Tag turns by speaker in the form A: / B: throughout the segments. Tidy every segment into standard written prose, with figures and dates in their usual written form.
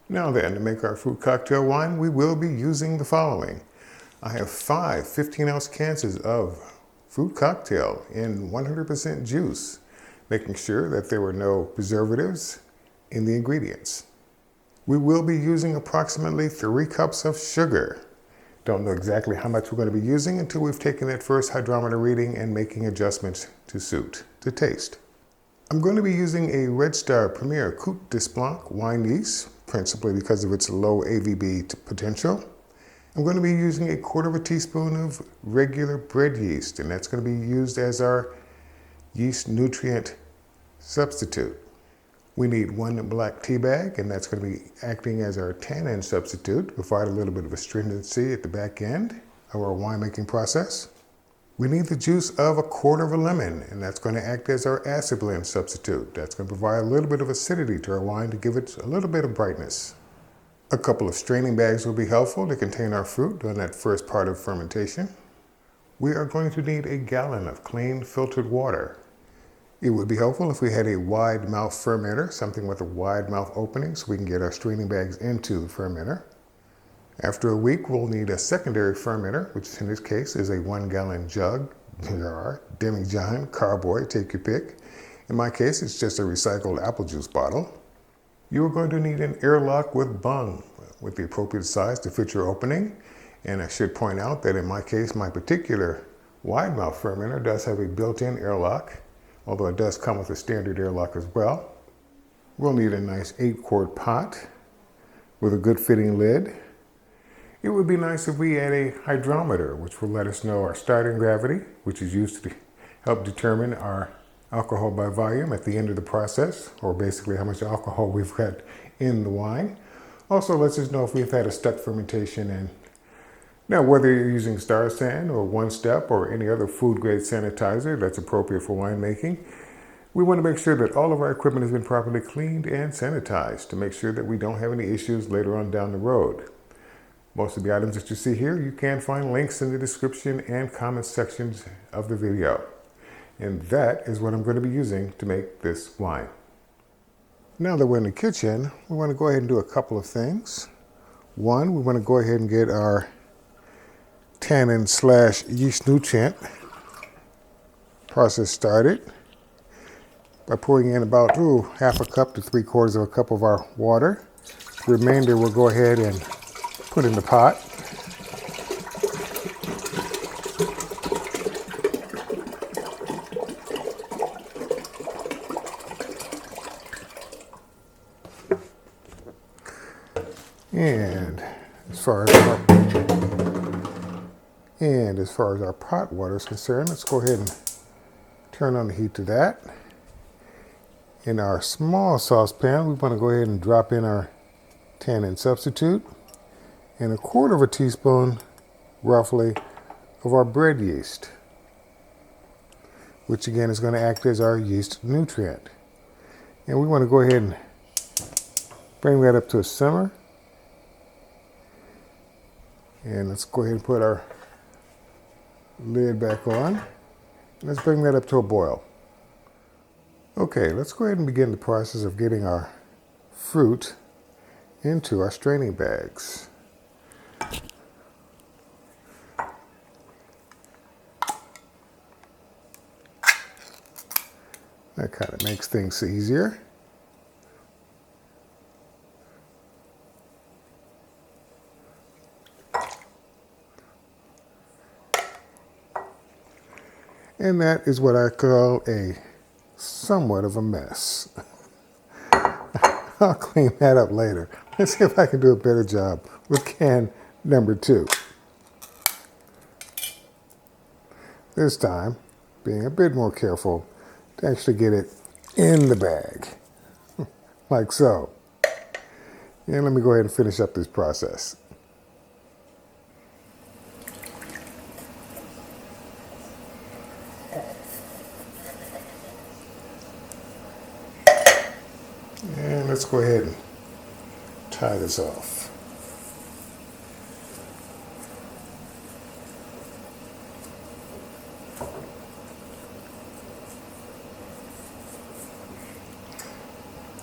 A: Now then, to make our fruit cocktail wine, we will be using the following. I have 5 15-ounce cans of fruit cocktail in 100% juice, making sure that there were no preservatives in the ingredients. We will be using approximately 3 cups of sugar. Don't know exactly how much we're going to be using until we've taken that first hydrometer reading and making adjustments to suit the taste. I'm going to be using a Red Star Premier Coupe de Blanc wine yeast, principally because of its low AVB potential. I'm going to be using 1/4 teaspoon of regular bread yeast, and that's going to be used as our yeast nutrient substitute. We need 1 black tea bag, and that's going to be acting as our tannin substitute to provide a little bit of astringency at the back end of our winemaking process. We need the juice of 1/4 lemon, and that's going to act as our acid blend substitute. That's going to provide a little bit of acidity to our wine to give it a little bit of brightness. A couple of straining bags will be helpful to contain our fruit during that first part of fermentation. We are going to need 1 gallon of clean filtered water. It would be helpful if we had a wide mouth fermenter, something with a wide mouth opening so we can get our straining bags into the fermenter. After a week, we'll need a secondary fermenter, which in this case is a 1 gallon jug, jar, demijohn, carboy, take your pick. In my case, it's just a recycled apple juice bottle. You are going to need an airlock with bung with the appropriate size to fit your opening. And I should point out that in my case, my particular wide mouth fermenter does have a built-in airlock, although it does come with a standard airlock as well. We'll need a nice 8-quart pot with a good fitting lid. It would be nice if we had a hydrometer, which will let us know our starting gravity, which is used to help determine our alcohol by volume at the end of the process, or basically how much alcohol we've got in the wine. Also lets us know if we've had a stuck fermentation. And now, whether you're using Star San or One Step or any other food grade sanitizer that's appropriate for winemaking, we want to make sure that all of our equipment has been properly cleaned and sanitized to make sure that we don't have any issues later on down the road. Most of the items that you see here, you can find links in the description and comment sections of the video. And that is what I'm going to be using to make this wine. Now that we're in the kitchen, we want to go ahead and do a couple of things. One, we want to go ahead and get our tannin/yeast nutrient process started by pouring in about 1/2 cup to 3/4 cup of our water. The remainder we'll go ahead and put in the pot. And as far as our pot water is concerned, let's go ahead and turn on the heat to that. In our small saucepan, we want to go ahead and drop in our tannin substitute and 1/4 teaspoon, roughly, of our bread yeast, which again is going to act as our yeast nutrient. And we want to go ahead and bring that up to a simmer. And let's go ahead and put our lid back on. Let's bring that up to a boil. Okay, let's go ahead and begin the process of getting our fruit into our straining bags. That kind of makes things easier. And that is what I call a somewhat of a mess. I'll clean that up later. Let's see if I can do a better job with can number 2. This time, being a bit more careful to actually get it in the bag, like so. And let me go ahead and finish up this process. And let's go ahead and tie this off.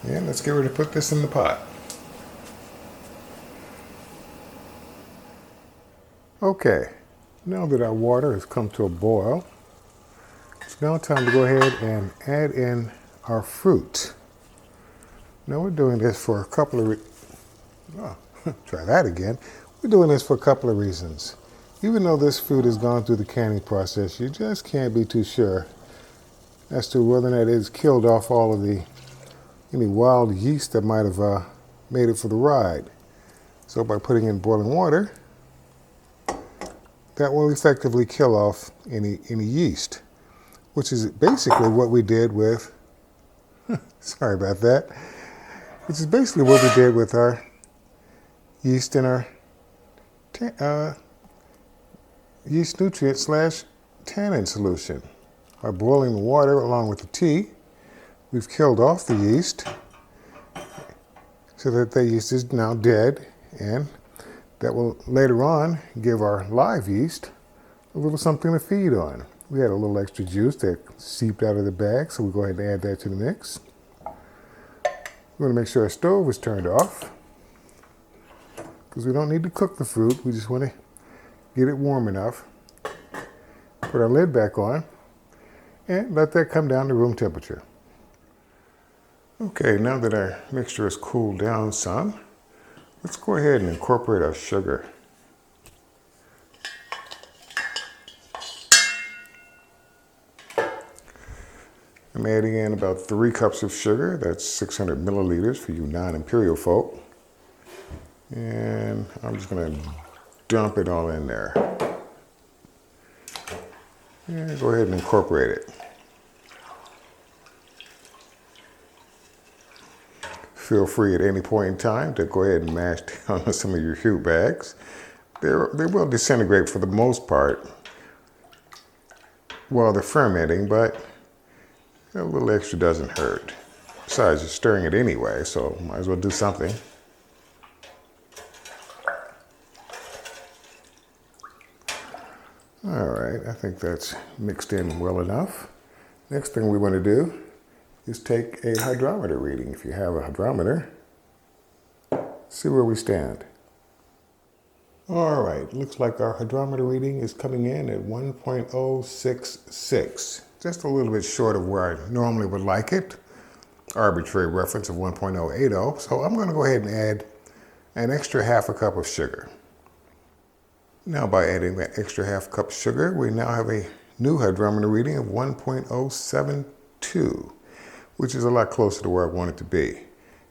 A: And let's get ready to put this in the pot. Okay, now that our water has come to a boil, it's now time to go ahead and add in our fruit. Now we're doing this for a couple of try that again. We're doing this for a couple of reasons. Even though this fruit has gone through the canning process, you just can't be too sure as to whether or not it's killed off all of any wild yeast that might have made it for the ride. So by putting in boiling water, that will effectively kill off any yeast, which is basically what we did with, sorry about that, which is basically what we did with our yeast in our yeast nutrient / tannin solution. By boiling the water along with the tea, we've killed off the yeast so that the yeast is now dead, and that will later on give our live yeast a little something to feed on. We had a little extra juice that seeped out of the bag, so we'll go ahead and add that to the mix. We want to make sure our stove is turned off because we don't need to cook the fruit. We just want to get it warm enough. Put our lid back on and let that come down to room temperature. Okay, now that our mixture has cooled down some, let's go ahead and incorporate our sugar. I'm adding in about 3 cups of sugar. That's 600 milliliters for you non-imperial folk. And I'm just going to dump it all in there. And go ahead and incorporate it. Feel free at any point in time to go ahead and mash down some of your fruit bags. They will disintegrate for the most part while they're fermenting, but a little extra doesn't hurt. Besides, you're stirring it anyway, so might as well do something. All right, I think that's mixed in well enough. Next thing we want to do is take a hydrometer reading. If you have a hydrometer, see where we stand. All right, looks like our hydrometer reading is coming in at 1.066. Just a little bit short of where I normally would like it. Arbitrary reference of 1.080. So I'm going to go ahead and add an extra half a cup of sugar. Now by adding that extra half cup of sugar, we now have a new hydrometer reading of 1.072, which is a lot closer to where I want it to be.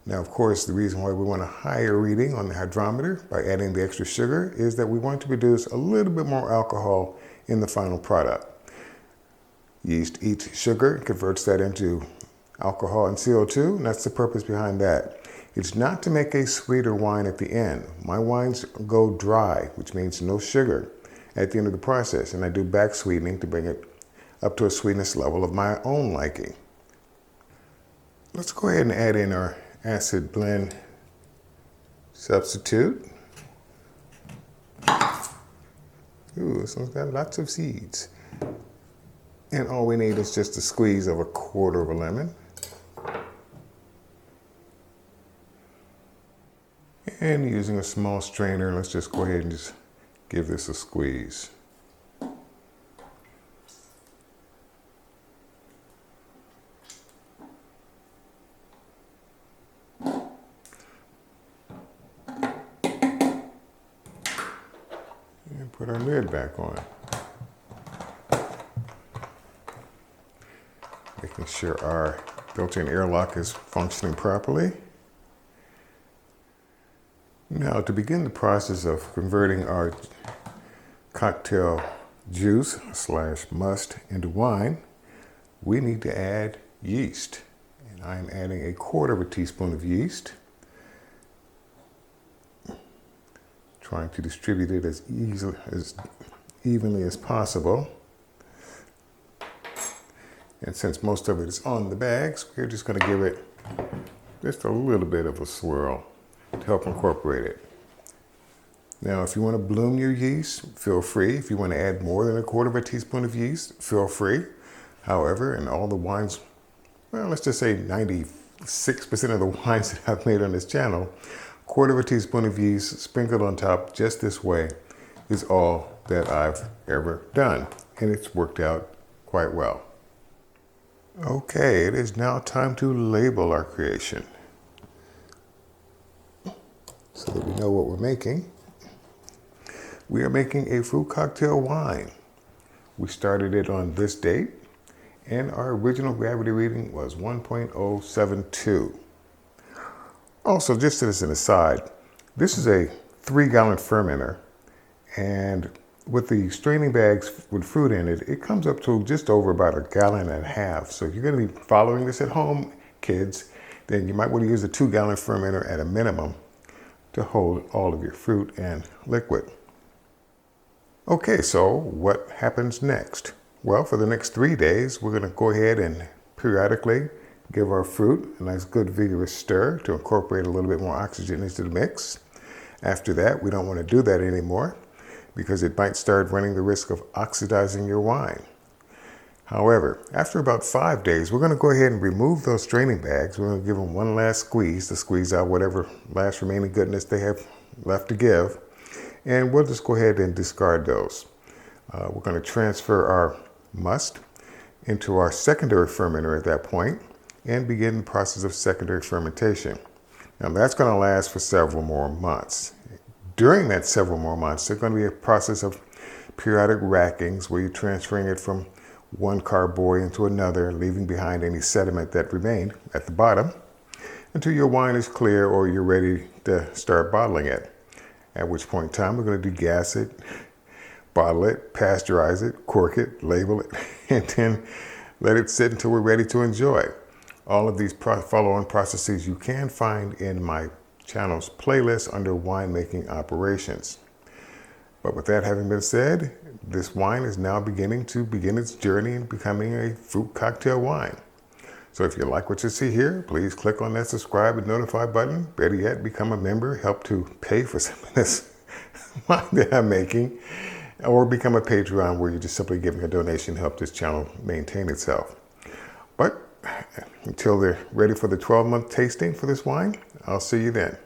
A: Now, of course, the reason why we want a higher reading on the hydrometer by adding the extra sugar is that we want to produce a little bit more alcohol in the final product. Yeast eats sugar and converts that into alcohol and CO2, and that's the purpose behind that. It's not to make a sweeter wine at the end. My wines go dry, which means no sugar at the end of the process, and I do back sweetening to bring it up to a sweetness level of my own liking. Let's go ahead and add in our acid blend substitute. Ooh, this one's got lots of seeds. And all we need is just a squeeze of a quarter of a lemon. And using a small strainer, let's just go ahead and just give this a squeeze. And put our lid back on. Making sure our built-in airlock is functioning properly. Now, to begin the process of converting our cocktail juice / must into wine, we need to add yeast. And I'm adding a quarter of a teaspoon of yeast, trying to distribute it as evenly as possible. And since most of it is on the bags, we're just going to give it just a little bit of a swirl to help incorporate it. Now, if you want to bloom your yeast, feel free. If you want to add more than a quarter of a teaspoon of yeast, feel free. However, in all the wines, well, let's just say 90 6% of the wines that I've made on this channel, a quarter of a teaspoon of yeast sprinkled on top just this way is all that I've ever done. And it's worked out quite well. Okay, it is now time to label our creation so that we know what we're making. We are making a fruit cocktail wine. We started it on this date, and our original gravity reading was 1.072. Also, just as an aside, this is a 3-gallon fermenter, and with the straining bags with fruit in it, it comes up to just over about 1.5 gallons. So if you're going to be following this at home, kids, then you might want to use a 2-gallon fermenter at a minimum to hold all of your fruit and liquid. Okay, so what happens next? Well, for the next 3 days, we're going to go ahead and periodically give our fruit a nice good vigorous stir to incorporate a little bit more oxygen into the mix. After that, we don't want to do that anymore because it might start running the risk of oxidizing your wine. However, after about 5 days, we're going to go ahead and remove those straining bags. We're going to give them one last squeeze to squeeze out whatever last remaining goodness they have left to give. And we'll just go ahead and discard those. We're going to transfer our musk into our secondary fermenter at that point and begin the process of secondary fermentation. Now that's going to last for several more months. During that several more months, there's going to be a process of periodic rackings where you're transferring it from one carboy into another, leaving behind any sediment that remained at the bottom until your wine is clear or you're ready to start bottling it. At which point in time, we're going to degas it, bottle it, pasteurize it, cork it, label it, and then let it sit until we're ready to enjoy. All of these follow-on processes you can find in my channel's playlist under winemaking operations. But with that having been said, this wine is now beginning its journey in becoming a fruit cocktail wine. So if you like what you see here, please click on that subscribe and notify button. Better yet, become a member, help to pay for some of this wine that I'm making, or become a Patreon where you're just simply giving a donation to help this channel maintain itself. But until they're ready for the 12-month tasting for this wine, I'll see you then.